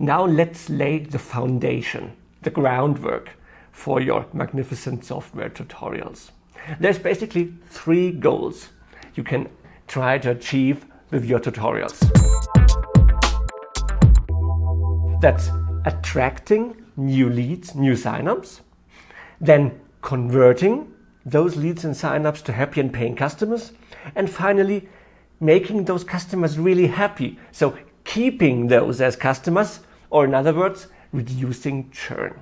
now let's lay the foundation, the groundwork for your magnificent software tutorials. There's basically 3 goals you can try to achieve with your tutorials. That's attracting new leads, new signups, then converting those leads and signups to happy and paying customers, and finally making those customers really happy. So keeping those as customers, or in other words, reducing churn.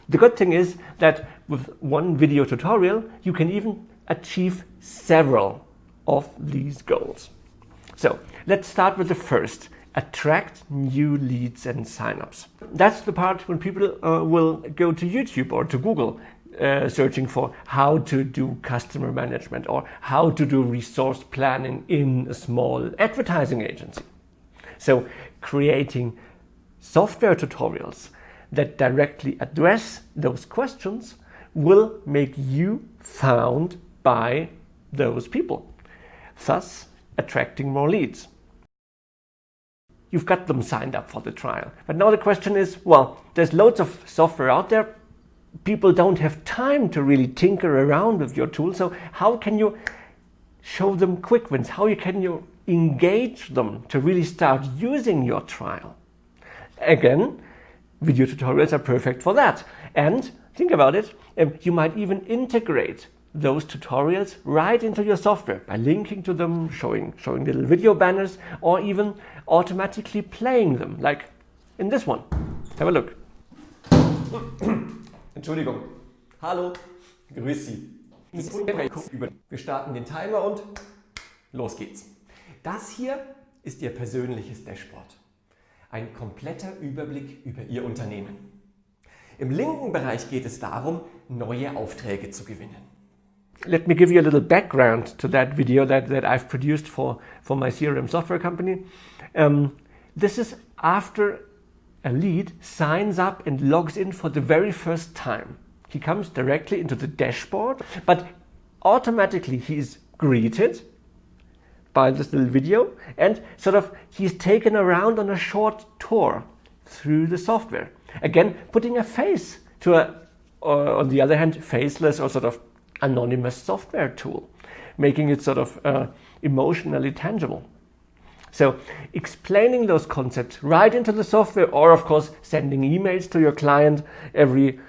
The good thing is that with one video tutorial, you can even achieve several of these goals. So let's start with the first. Attract new leads and signups. That's the part when people will go to YouTube or to Google searching for how to do customer management or how to do resource planning in a small advertising agency. So creating software tutorials that directly address those questions will make you found by those people, thus attracting more leads. You've got them signed up for the trial. But now the question is, well, there's loads of software out there. People don't have time to really tinker around with your tool. So how can you show them quick wins? How can you engage them to really start using your trial? Again, video tutorials are perfect for that. And think about it, you might even integrate those tutorials right into your software by linking to them, showing little video banners, or even automatically playing them, like in this one. Have a look. Entschuldigung. Hallo. Grüß Sie. Wir starten den Timer und los geht's. Das hier ist Ihr persönliches Dashboard. Ein kompletter Überblick über Ihr Unternehmen. Im linken Bereich geht es darum, neue Aufträge zu gewinnen. Let me give you a little background to that video that I've produced for my CRM software company. This is after a lead signs up and logs in for the very first time. He comes directly into the dashboard, but automatically he is greeted by this little video and he's taken around on a short tour through the software. Again, putting a face to on the other hand, faceless or anonymous software tool, making it emotionally tangible. So explaining those concepts right into the software, or of course sending emails to your client every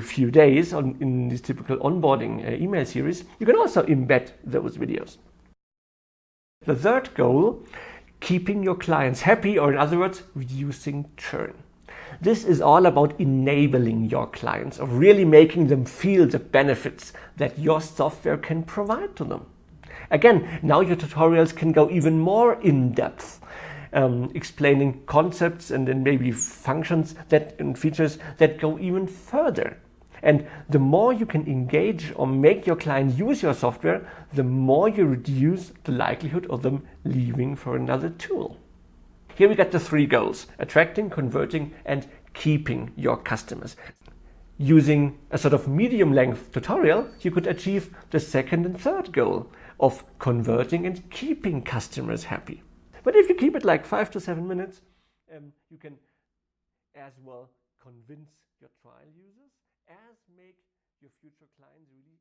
few days in this typical onboarding email series, you can also embed those videos. The third goal, keeping your clients happy, or in other words, reducing churn. This is all about enabling your clients, of really making them feel the benefits that your software can provide to them. Again, now your tutorials can go even more in depth, explaining concepts and then maybe functions and features that go even further. And the more you can engage or make your client use your software, the more you reduce the likelihood of them leaving for another tool. Here we got the 3 goals: attracting, converting, and keeping your customers. Using a medium-length tutorial, you could achieve the second and third goal of converting and keeping customers happy. But if you keep it like 5 to 7 minutes, you can as well convince your trial users as make your future clients really